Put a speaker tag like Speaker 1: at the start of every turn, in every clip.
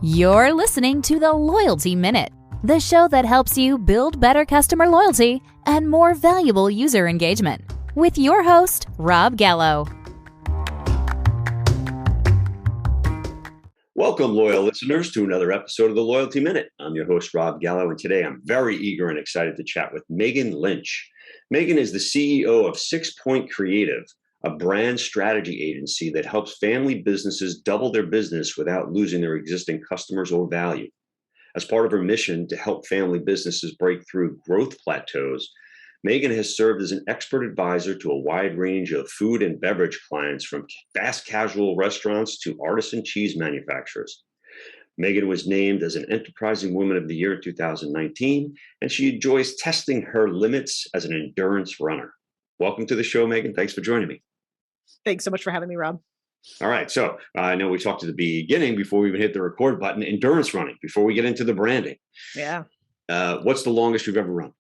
Speaker 1: You're listening to the Loyalty Minute, the show that helps you build better customer loyalty and more valuable user engagement. With your host, Rob Gallo.
Speaker 2: Welcome, loyal listeners, to another episode of the Loyalty Minute. I'm your host, Rob Gallo, and today I'm very eager and excited to chat with Meghan Lynch. Meghan is the CEO of 6 Point Creative, a brand strategy agency that helps family businesses double their business without losing their existing customers or value. As part of her mission to help family businesses break through growth plateaus, Meghan has served as an expert advisor to a wide range of food and beverage clients, from fast casual restaurants to artisan cheese manufacturers. Meghan was named as an Enterprising Woman of the Year in 2019, and she enjoys testing her limits as an endurance runner. Welcome to the show, Meghan. Thanks for joining me.
Speaker 3: Thanks so much for having me, Rob.
Speaker 2: All right. So I know we talked at the beginning before we even hit the record button, endurance running, before we get into the branding.
Speaker 3: Yeah.
Speaker 2: What's the longest you've ever run?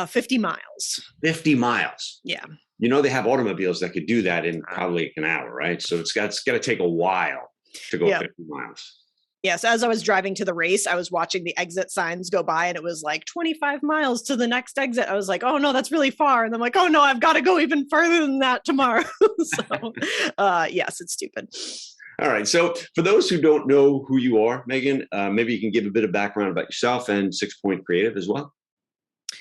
Speaker 3: 50 miles.
Speaker 2: 50 miles.
Speaker 3: Yeah.
Speaker 2: You know, they have automobiles that could do that in probably an hour, right? So it's got to take a while to go 50 miles.
Speaker 3: Yes. As I was driving to the race, I was watching the exit signs go by, and it was like 25 miles to the next exit. I was like, oh no, that's really far. And I'm like, oh no, I've got to go even further than that tomorrow. So yes, it's stupid.
Speaker 2: All right. So for those who don't know who you are, Meghan, maybe you can give a bit of background about yourself and 6 Point Creative as well.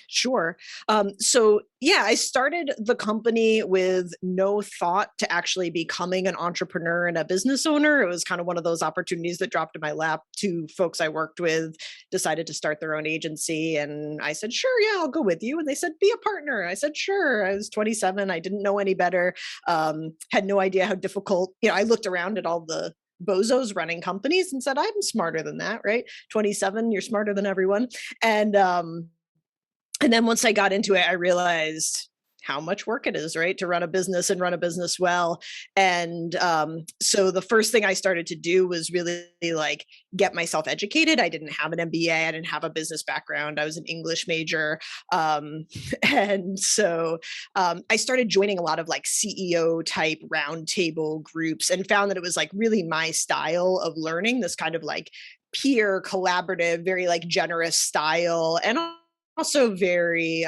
Speaker 3: Sure. I started the company with no thought to actually becoming an entrepreneur and a business owner. It was kind of one of those opportunities that dropped in my lap. Two folks I worked with decided to start their own agency. And I said, sure, yeah, I'll go with you. And they said, be a partner. I said, sure. I was 27. I didn't know any better. Had no idea how difficult, I looked around at all the bozos running companies and said, I'm smarter than that, right? 27, you're smarter than everyone. And then once I got into it, I realized how much work it is, right, to run a business and run a business well. And so the first thing I started to do was really get myself educated. I didn't have an MBA. I didn't have a business background. I was an English major. And so I started joining a lot of CEO type roundtable groups and found that it was really my style of learning, this kind of peer collaborative, very generous style. And also very,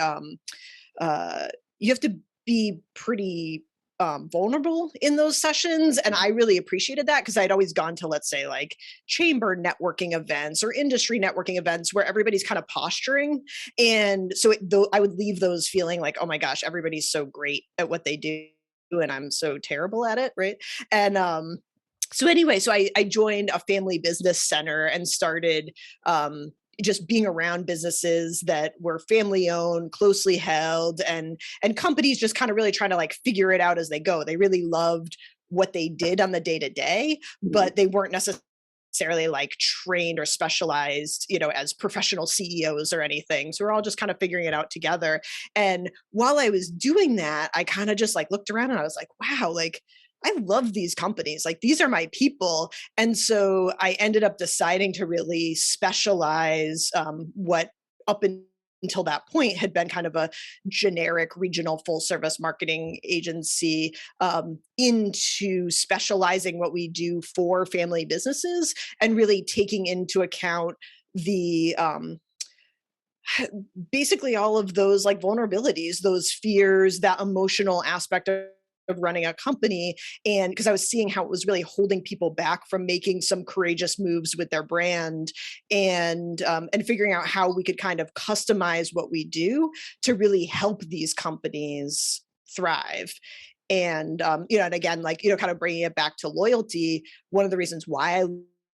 Speaker 3: you have to be pretty vulnerable in those sessions. And I really appreciated that because I'd always gone to, let's say, chamber networking events or industry networking events where everybody's kind of posturing. And so I would leave those feeling like, oh my gosh, everybody's so great at what they do and I'm so terrible at it, right? And so I joined a family business center and started just being around businesses that were family owned, closely held, and companies just kind of really trying to figure it out as they go. They really loved what they did on the day to day, but they weren't necessarily trained or specialized, as professional CEOs or anything. So we're all just kind of figuring it out together. And while I was doing that, I kind of just looked around and I was like, wow, I love these companies. These are my people. And so I ended up deciding to really specialize what up until that point had been kind of a generic regional full service marketing agency into specializing what we do for family businesses and really taking into account the basically all of those vulnerabilities, those fears, that emotional aspect of running a company. And because I was seeing how it was really holding people back from making some courageous moves with their brand, and figuring out how we could kind of customize what we do to really help these companies thrive. And, and again, kind of bringing it back to loyalty, one of the reasons why I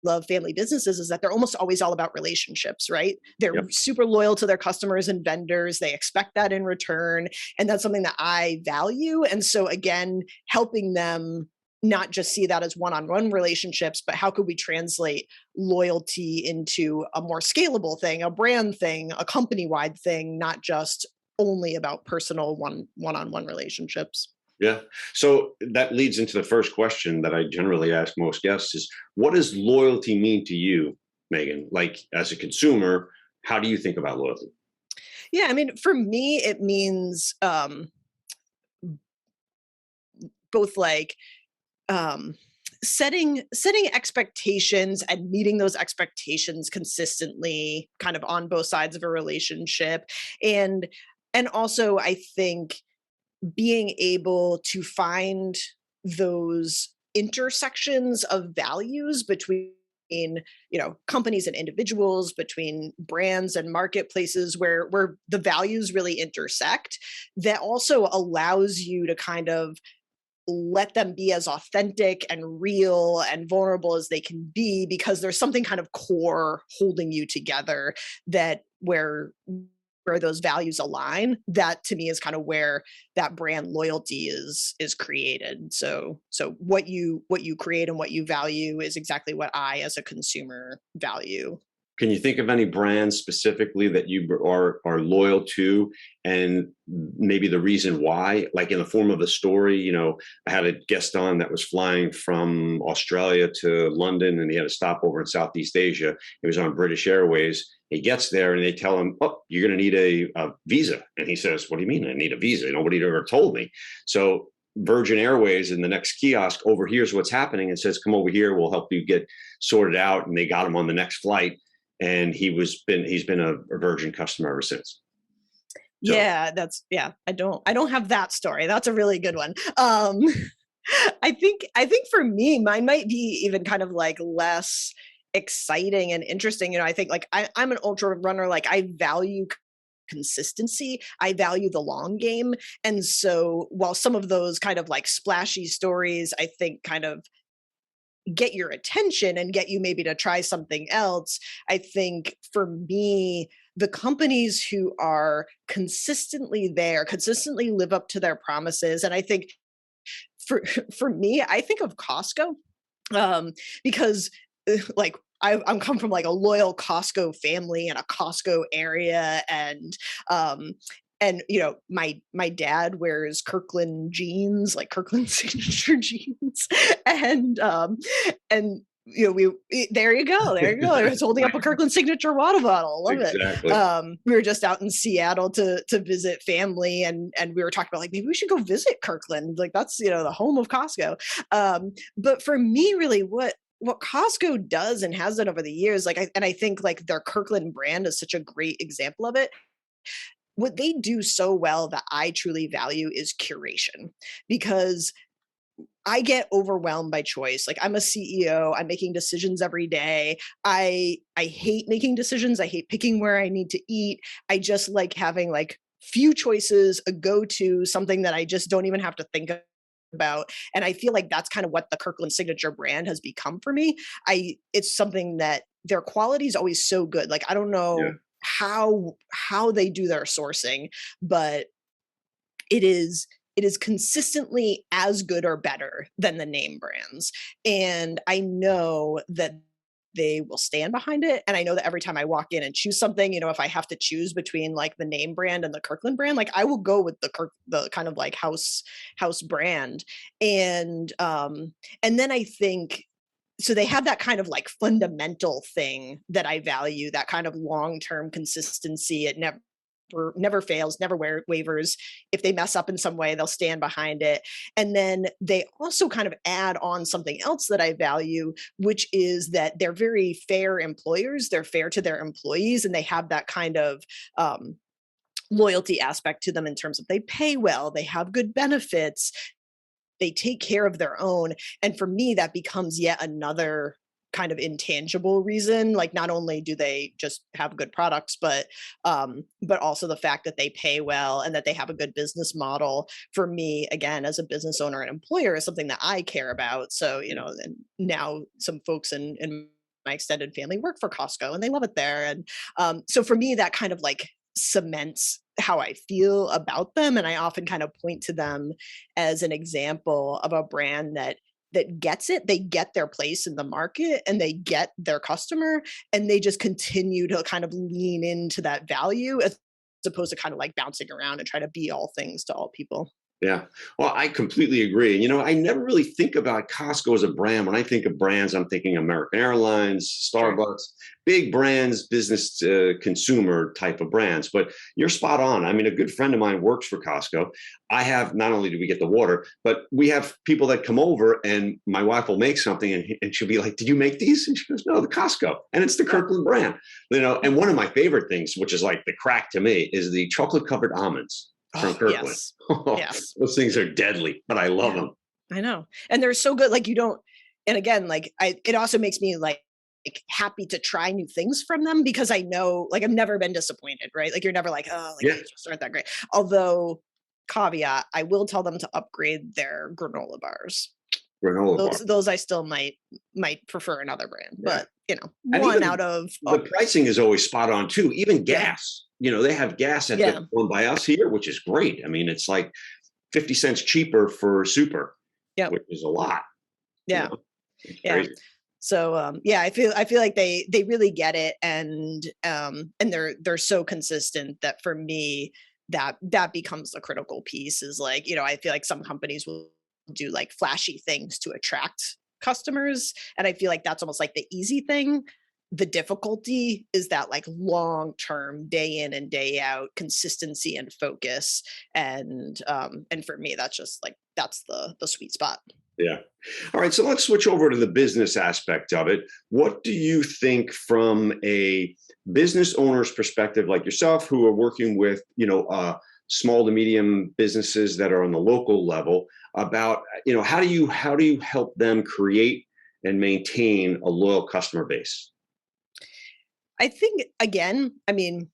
Speaker 3: love family businesses is that they're almost always all about relationships, right? They're super loyal to their customers and vendors. They expect that in return. And that's something that I value. And so again, helping them not just see that as one-on-one relationships, but how could we translate loyalty into a more scalable thing, a brand thing, a company-wide thing, not just only about personal one-on-one relationships.
Speaker 2: Yeah. So that leads into the first question that I generally ask most guests is, what does loyalty mean to you, Meghan? As a consumer, how do you think about loyalty?
Speaker 3: Yeah. I mean, for me, it means both setting expectations and meeting those expectations consistently, kind of on both sides of a relationship. And also, I think being able to find those intersections of values between companies and individuals, between brands and marketplaces, where the values really intersect, that also allows you to kind of let them be as authentic and real and vulnerable as they can be, because there's something kind of core holding you together, that where those values align. That to me is kind of where that brand loyalty is created. So what you create and what you value is exactly what I as a consumer value.
Speaker 2: Can you think of any brands specifically that you are loyal to, and maybe the reason why, like in the form of a story? I had a guest on that was flying from Australia to London, and he had a stopover in Southeast Asia. He was on British Airways. He gets there and they tell him, "Oh, you're going to need a visa." And he says, "What do you mean I need a visa? Nobody ever told me." So Virgin Airways, in the next kiosk, overhears what's happening and says, "Come over here. We'll help you get sorted out." And they got him on the next flight. And he's been a Virgin customer ever since. So.
Speaker 3: Yeah, I don't have that story. That's a really good one. I think for me, mine might be even kind of like less exciting and interesting. I think like I'm an ultra runner. Like, I value consistency. I value the long game. And so while some of those kind of like splashy stories, I think kind of get your attention and get you maybe to try something else, I think for me, the companies who are consistently there, consistently live up to their promises. And I think for me, I think of Costco, because like I'm come from like a loyal Costco family and a Costco area, and my dad wears Kirkland jeans, like Kirkland signature jeans, and there you go. I was holding up a Kirkland signature water bottle. Love
Speaker 2: exactly.
Speaker 3: it. We were just out in Seattle to visit family, and we were talking about like, maybe we should go visit Kirkland. Like, that's the home of Costco. But for me, really, what Costco does and has done over the years, like, I think like their Kirkland brand is such a great example of it. What they do so well that I truly value is curation, because I get overwhelmed by choice. Like, I'm a CEO, I'm making decisions every day. I hate making decisions. I hate picking where I need to eat. I just like having like few choices, a go-to, something that I just don't even have to think about. And I feel like that's kind of what the Kirkland signature brand has become for me. It's something that their quality is always so good. Like, I don't know.
Speaker 2: Yeah.
Speaker 3: How they do their sourcing, but it is consistently as good or better than the name brands. And I know that they will stand behind it. And I know that every time I walk in and choose something, if I have to choose between like the name brand and the Kirkland brand, like I will go with the kind of like house brand. And then I think, so they have that kind of like fundamental thing that I value, that kind of long-term consistency. It never fails, never wavers. If they mess up in some way, they'll stand behind it. And then they also kind of add on something else that I value, which is that they're very fair employers. They're fair to their employees, and they have that kind of loyalty aspect to them in terms of they pay well, they have good benefits, they take care of their own. And for me, that becomes yet another kind of intangible reason. Like, not only do they just have good products, but also the fact that they pay well and that they have a good business model, for me, again, as a business owner and employer, is something that I care about. So, and now some folks in my extended family work for Costco and they love it there. And so for me, that kind of like cements how I feel about them. And I often kind of point to them as an example of a brand that gets it. They get their place in the market and they get their customer, and they just continue to kind of lean into that value as opposed to kind of like bouncing around and try to be all things to all people.
Speaker 2: Yeah. Well, I completely agree. And, I never really think about Costco as a brand. When I think of brands, I'm thinking American Airlines,
Speaker 3: Sure.
Speaker 2: Starbucks, big brands, business consumer type of brands. But you're spot on. I mean, a good friend of mine works for Costco. I have, not only do we get the water, but we have people that come over and my wife will make something and she'll be like, "Did you make these?" And she goes, "No, the Costco." And it's the
Speaker 3: Yeah.
Speaker 2: Kirkland brand. And one of my favorite things, which is like the crack to me, is the chocolate covered almonds from
Speaker 3: Oh,
Speaker 2: Kirkland.
Speaker 3: yes. Yes.
Speaker 2: Those things are deadly, but I love
Speaker 3: Yeah.
Speaker 2: them.
Speaker 3: I know. And they're so good. Like you don't, and again, like it also makes me like happy to try new things from them because I know, like I've never been disappointed, right? Like you're never like, oh, like
Speaker 2: Yeah,
Speaker 3: they just aren't that great. Although, caveat, I will tell them to upgrade their granola bars.
Speaker 2: granola bar.
Speaker 3: Those I still might prefer another brand,
Speaker 2: Yeah,
Speaker 3: but
Speaker 2: and
Speaker 3: one
Speaker 2: even
Speaker 3: out of
Speaker 2: the pricing is always spot on too. Even
Speaker 3: yeah,
Speaker 2: gas, they have gas that gets
Speaker 3: yeah,
Speaker 2: run by us here, which is great. I mean, it's like 50 cents cheaper for super,
Speaker 3: yeah,
Speaker 2: which is a lot. You
Speaker 3: yeah,
Speaker 2: know, it's
Speaker 3: yeah.
Speaker 2: crazy.
Speaker 3: So yeah, I feel like they really get it, and they're so consistent that for me that becomes the critical piece is like, I feel like some companies will do like flashy things to attract customers, and I feel like that's almost like the easy thing. The difficulty is that like long term, day in and day out consistency and focus, and for me that's just like that's the sweet spot.
Speaker 2: Yeah. All right. So let's switch over to the business aspect of it. What do you think from a business owner's perspective, like yourself, who are working with, small to medium businesses that are on the local level about, how do you help them create and maintain a loyal customer base?
Speaker 3: I think again, I mean,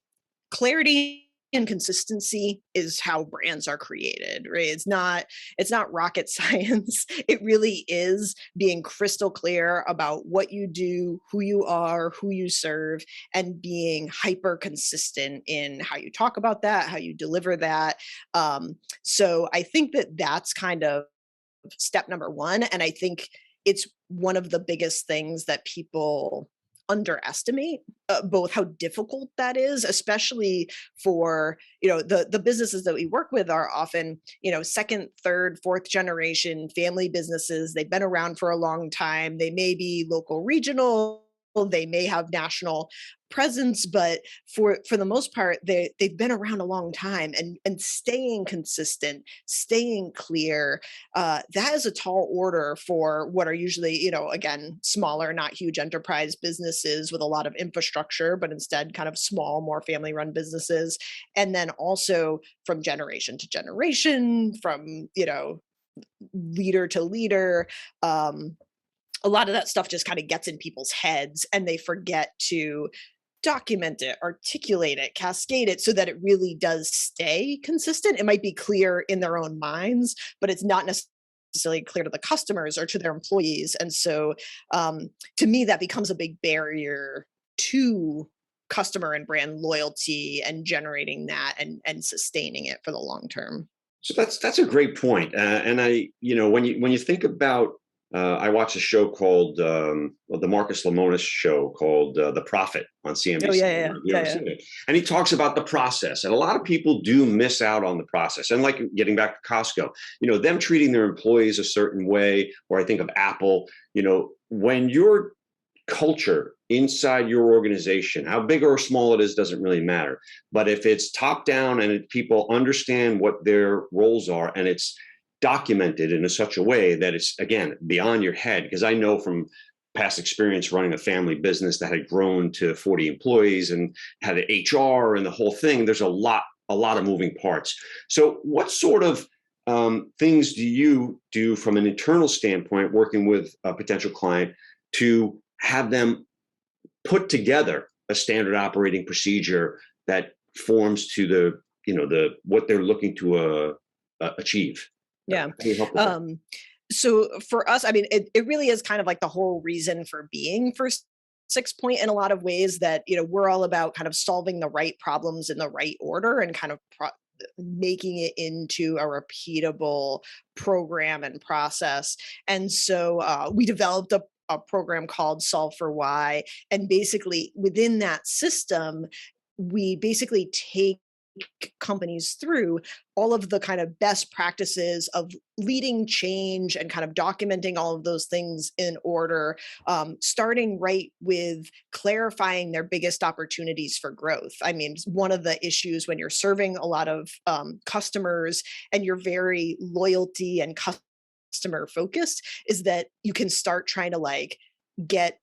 Speaker 3: clarity and consistency is how brands are created, right? It's not rocket science. It really is being crystal clear about what you do, who you are, who you serve, and being hyper consistent in how you talk about that, how you deliver that. So I think that that's kind of step number one, and I think it's one of the biggest things that people underestimate, both how difficult that is, especially for the businesses that we work with are often second, third, fourth generation family businesses. They've been around for a long time. They may be local, regional, they may have national presence, but for the most part they've been around a long time, and staying consistent, staying clear, that is a tall order for what are usually, again, smaller, not huge enterprise businesses with a lot of infrastructure, but instead kind of small, more family run businesses. And then also from generation to generation, from, leader to leader. A lot of that stuff just kind of gets in people's heads and they forget to document it, articulate it, cascade it so that it really does stay consistent. It might be clear in their own minds, but it's not necessarily clear to the customers or to their employees. And so to me, that becomes a big barrier to customer and brand loyalty and generating that and sustaining it for the long term.
Speaker 2: So that's a great point. And when you think about, I watch a show called the Marcus Lemonis show called The Prophet on
Speaker 3: Oh
Speaker 2: CNBC.
Speaker 3: yeah, yeah,
Speaker 2: Have you
Speaker 3: yeah,
Speaker 2: ever
Speaker 3: yeah,
Speaker 2: seen it? And he talks about the process, and a lot of people do miss out on the process. And like getting back to Costco, them treating their employees a certain way, or I think of Apple. When your culture inside your organization, how big or small it is, doesn't really matter. But if it's top down and people understand what their roles are, and it's documented in such a way that it's, again, beyond your head, because I know from past experience running a family business that had grown to 40 employees and had an HR and the whole thing, there's a lot of moving parts. So what sort of things do you do from an internal standpoint working with a potential client to have them put together a standard operating procedure that forms to the what they're looking to achieve?
Speaker 3: yeah.
Speaker 2: How do you help with that?
Speaker 3: Um, so for us, I mean, it really is kind of like the whole reason for being for 6 Point in a lot of ways, that, we're all about kind of solving the right problems in the right order and kind of making it into a repeatable program and process. And so we developed a program called Solve for Why. And basically within that system, we basically take companies through all of the kind of best practices of leading change and kind of documenting all of those things in order, starting right with clarifying their biggest opportunities for growth. I mean, one of the issues when you're serving a lot of customers and you're very loyalty and customer focused is that you can start trying to like get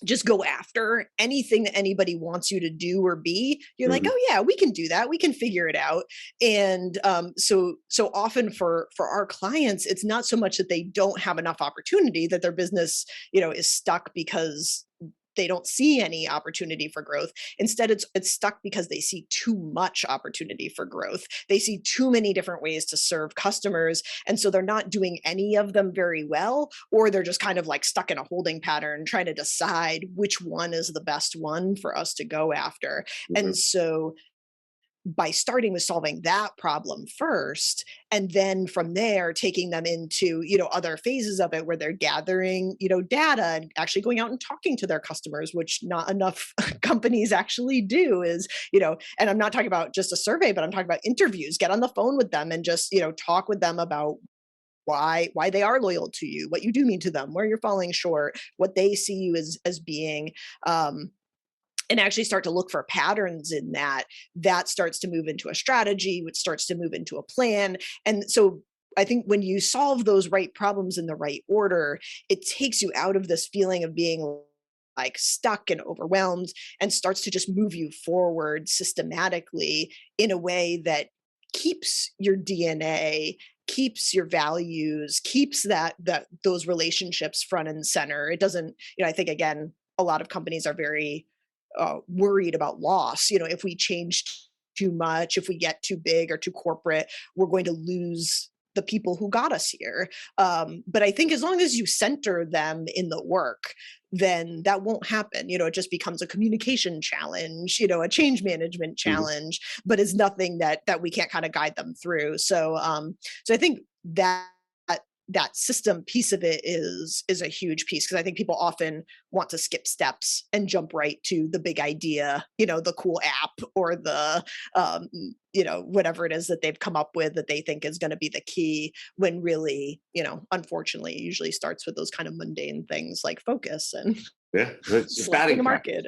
Speaker 3: just go after anything that anybody wants you to do or be. You're like, oh yeah, we can do that. We can figure it out. And so often for our clients, it's not so much that they don't have enough opportunity, that their business, is stuck because they don't see any opportunity for growth. Instead, it's stuck because they see too much opportunity for growth. They see too many different ways to serve customers. And so they're not doing any of them very well, or they're just kind of like stuck in a holding pattern, trying to decide which one is the best one for us to go after. And so by starting with solving that problem first, and then from there taking them into other phases of it where they're gathering data and actually going out and talking to their customers, which not enough companies actually do, is and I'm not talking about just a survey, but I'm talking about interviews. Get on the phone with them and just talk with them about why they are loyal to you, what you do mean to them, where you're falling short, what they see you as being, and actually start to look for patterns in that starts to move into a strategy, which starts to move into a plan. And so I think when you solve those right problems in the right order, it takes you out of this feeling of being like stuck and overwhelmed, and starts to just move you forward systematically in a way that keeps your DNA, keeps your values, keeps those relationships front and center. It doesn't, I think again, a lot of companies are very worried about loss. If we change too much, if we get too big or too corporate, we're going to lose the people who got us here. But I think as long as you center them in the work, then that won't happen. It just becomes a communication challenge, a change management challenge, but it's nothing that we can't kind of guide them through. So I think that system piece of it is a huge piece, because I think people often want to skip steps and jump right to the big idea, the cool app or the whatever it is that they've come up with that they think is going to be the key, when really, unfortunately, it usually starts with those kind of mundane things like focus and
Speaker 2: it's batting
Speaker 3: market,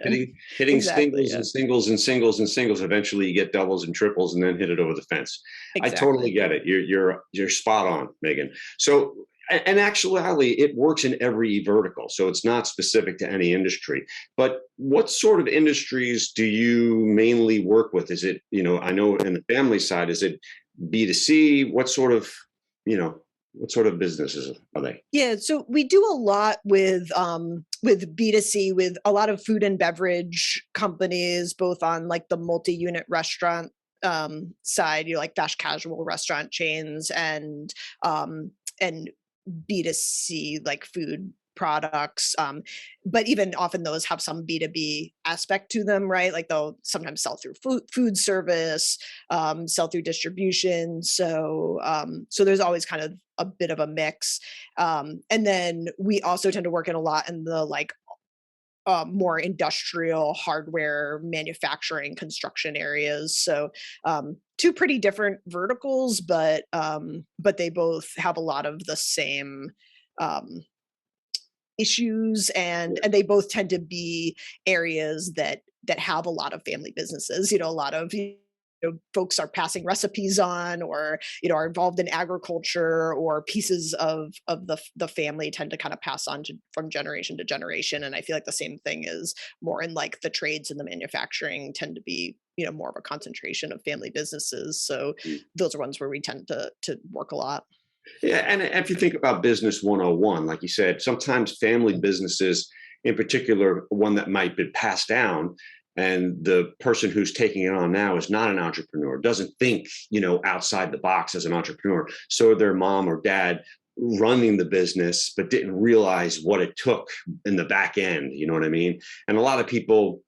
Speaker 2: hitting exactly, singles and singles and singles. Eventually you get doubles and triples and then hit it over the fence. Exactly. I totally get it. You're spot on, Meghan. So, and actually it works in every vertical. So it's not specific to any industry. But what sort of industries do you mainly work with? Is it, I know in the family side, is it B2C? What sort of businesses are they? Yeah, so
Speaker 3: we do a lot with B2C, with a lot of food and beverage companies, both on like the multi-unit restaurant side, like fast casual restaurant chains, and B2C like food products. But even often those have some B2B aspect to them, right? Like they'll sometimes sell through food service, sell through distribution. So there's always kind of a bit of a mix. And then we also tend to work in a lot in the like more industrial hardware manufacturing construction areas. So two pretty different verticals, but they both have a lot of the same issues, and they both tend to be areas that have a lot of family businesses. A lot of folks are passing recipes on, or are involved in agriculture, or pieces of the family tend to kind of pass on from generation to generation. And I feel like the same thing is more in like the trades and the manufacturing tend to be more of a concentration of family businesses. So those are ones where we tend to work a lot.
Speaker 2: Yeah, and if you think about business 101, like you said, sometimes family businesses, in particular, one that might be passed down, and the person who's taking it on now is not an entrepreneur, doesn't think, outside the box as an entrepreneur. So their mom or dad running the business, but didn't realize what it took in the back end. You know what I mean? And a lot of people,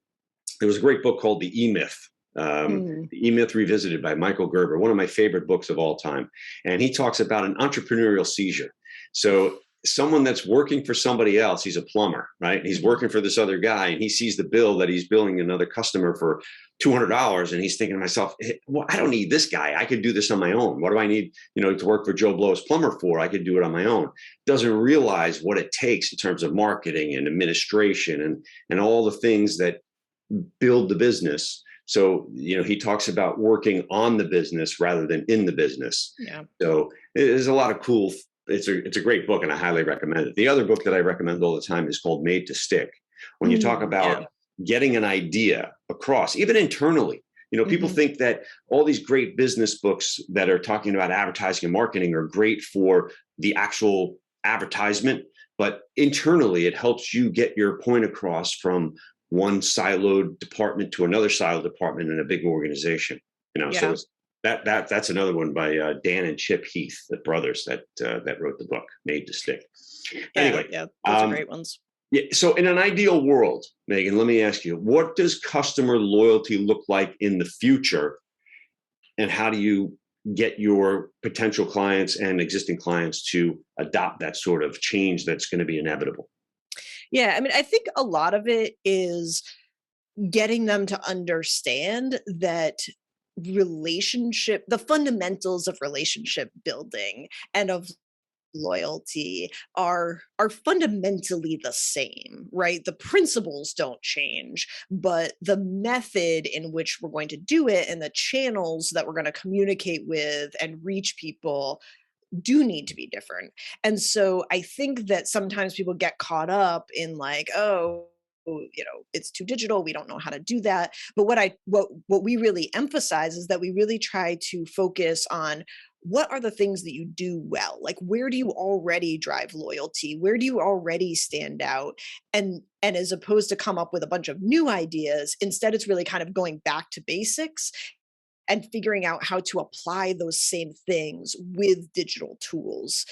Speaker 2: there was a great book called The E-Myth. The E-Myth Revisited by Michael Gerber, one of my favorite books of all time. And he talks about an entrepreneurial seizure. So someone that's working for somebody else, he's a plumber, right? He's working for this other guy, and he sees the bill that he's billing another customer for $200, and he's thinking to myself, well, I don't need this guy. I could do this on my own. What do I need, to work for Joe Blow's plumber for? I could do it on my own. Doesn't realize what it takes in terms of marketing and administration and all the things that build the business. So, he talks about working on the business rather than in the business.
Speaker 3: Yeah.
Speaker 2: So there's a lot of cool, it's a great book, and I highly recommend it. The other book that I recommend all the time is called Made to Stick. When you talk about getting an idea across, even internally, people think that all these great business books that are talking about advertising and marketing are great for the actual advertisement, but internally it helps you get your point across from one siloed department to another siloed department in a big organization. So that's another one by Dan and Chip Heath, the brothers that wrote the book Made to Stick. Anyway,
Speaker 3: those are great ones.
Speaker 2: Yeah. So in an ideal world, Meghan, let me ask you, what does customer loyalty look like in the future? And how do you get your potential clients and existing clients to adopt that sort of change that's going to be inevitable?
Speaker 3: Yeah. I mean, I think a lot of it is getting them to understand that the fundamentals of relationship building and of loyalty are fundamentally the same, right? The principles don't change, but the method in which we're going to do it and the channels that we're going to communicate with and reach people do need to be different. And so I think that sometimes people get caught up in like, it's too digital, we don't know how to do that. But what we really emphasize is that we really try to focus on what are the things that you do well? Like, where do you already drive loyalty? Where do you already stand out? And as opposed to come up with a bunch of new ideas, instead it's really kind of going back to basics and figuring out how to apply those same things with digital tools.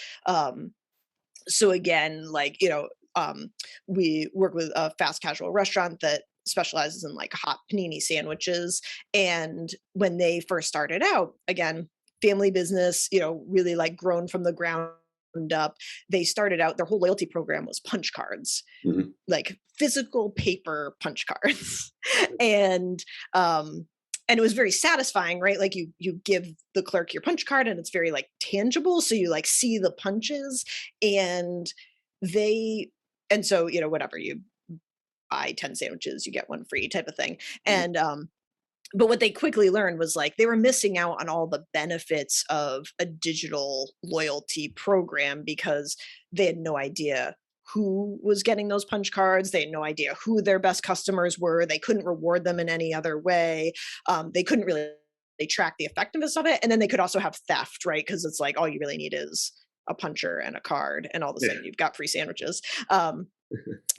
Speaker 3: So again, we work with a fast casual restaurant that specializes in like hot panini sandwiches. And when they first started out, again, family business, really like grown from the ground up. They started out, their whole loyalty program was punch cards, like physical paper punch cards. And it was very satisfying, right? Like you give the clerk your punch card and it's very like tangible. So you like see the punches and so, whatever, you buy 10 sandwiches, you get one free type of thing. And, but what they quickly learned was like they were missing out on all the benefits of a digital loyalty program because they had no idea who was getting those punch cards. They had no idea who their best customers were. They couldn't reward them in any other way. They couldn't really track the effectiveness of it. And then they could also have theft, right? Because it's like all you really need is a puncher and a card, and all of a sudden you've got free sandwiches. So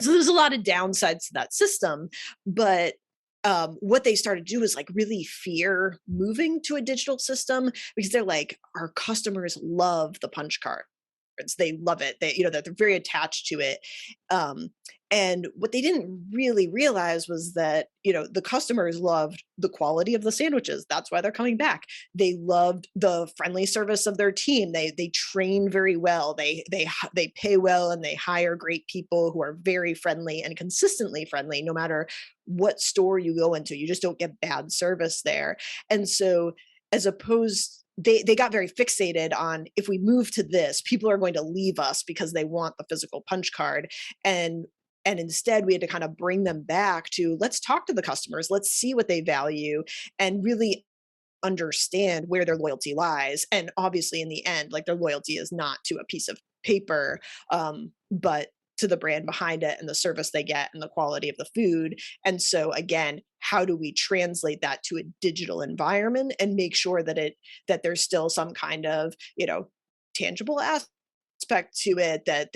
Speaker 3: there's a lot of downsides to that system, but what they started to do is like really fear moving to a digital system because they're like, our customers love the punch cards. They love it. They're very attached to it. And what they didn't really realize was that, the customers loved the quality of the sandwiches. That's why they're coming back. They loved the friendly service of their team. They train very well. They pay well, and they hire great people who are very friendly and consistently friendly, no matter what store you go into. You just don't get bad service there. And so as opposed they got very fixated on, if we move to this, people are going to leave us because they want the physical punch card. And instead we had to kind of bring them back to, let's talk to the customers, let's see what they value and really understand where their loyalty lies. And obviously in the end, like their loyalty is not to a piece of paper, but to the brand behind it and the service they get and the quality of the food. And so again, how do we translate that to a digital environment and make sure that there's still some kind of, tangible aspect to it, that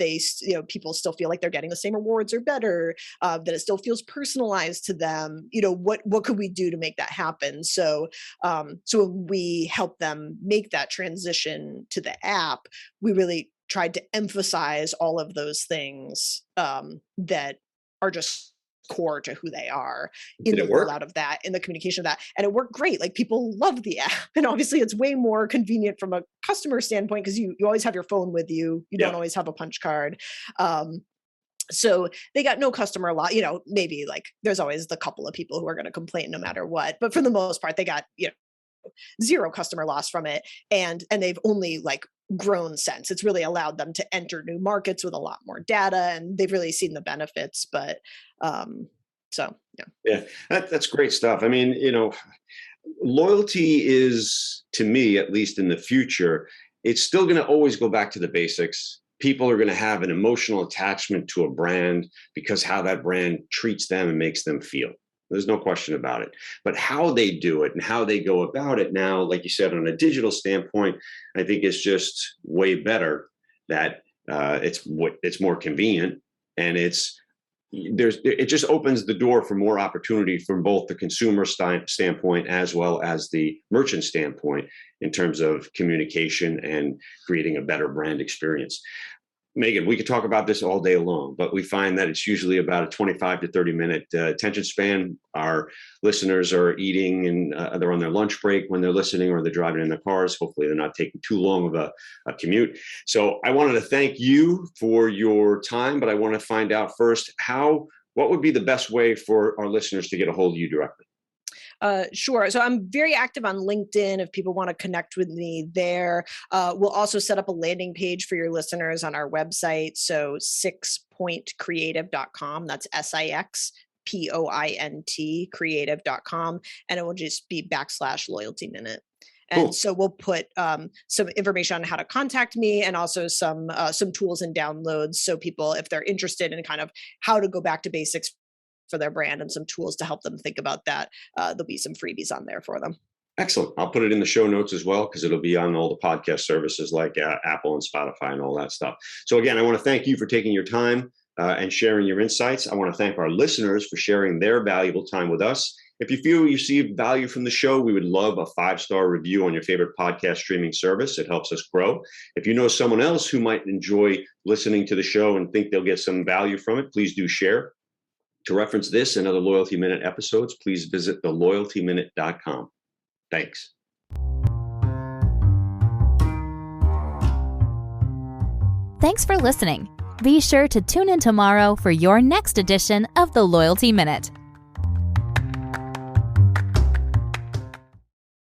Speaker 3: people still feel like they're getting the same rewards or better, that it still feels personalized to them. What could we do to make that happen? So when we help them make that transition to the app, we really tried to emphasize all of those things that are just core to who they are in the rollout of that, in the communication of that. And it worked great. Like people love the app. And obviously it's way more convenient from a customer standpoint because you always have your phone with you. You don't always have a punch card. So they got no customer loss, maybe like there's always the couple of people who are going to complain no matter what. But for the most part, they got, zero customer loss from it. And they've only like grown since. It's really allowed them to enter new markets with a lot more data, and they've really seen the benefits. But so, yeah.
Speaker 2: Yeah, that's great stuff. I mean, loyalty is, to me, at least in the future, it's still going to always go back to the basics. People are going to have an emotional attachment to a brand because how that brand treats them and makes them feel. There's no question about it. But how they do it and how they go about it now, like you said, on a digital standpoint, I think it's just way better that it's more convenient, and it just opens the door for more opportunity from both the consumer standpoint as well as the merchant standpoint in terms of communication and creating a better brand experience. Meghan, we could talk about this all day long, but we find that it's usually about a 25 to 30-minute attention span. Our listeners are eating and they're on their lunch break when they're listening, or they're driving in their cars. Hopefully they're not taking too long of a commute. So I wanted to thank you for your time, but I want to find out first, what would be the best way for our listeners to get a hold of you directly?
Speaker 3: Sure. So I'm very active on LinkedIn if people want to connect with me there. We'll also set up a landing page for your listeners on our website. So 6pointcreative.com. That's SIXPOINT creative.com. And it will just be /loyalty minute. And
Speaker 2: Cool.
Speaker 3: So we'll put some information on how to contact me, and also some tools and downloads. So people, if they're interested in kind of how to go back to basics for their brand and some tools to help them think about that, there'll be some freebies on there for them.
Speaker 2: Excellent. I'll put it in the show notes as well, because it'll be on all the podcast services like Apple and Spotify and all that stuff. So again, I want to thank you for taking your time and sharing your insights. I want to thank our listeners for sharing their valuable time with us. If you feel you received value from the show, we would love a 5-star review on your favorite podcast streaming service. It helps us grow. If you know someone else who might enjoy listening to the show and think they'll get some value from it, please do share. To reference this and other Loyalty Minute episodes, please visit theloyaltyminute.com. Thanks.
Speaker 1: Thanks for listening. Be sure to tune in tomorrow for your next edition of the Loyalty Minute.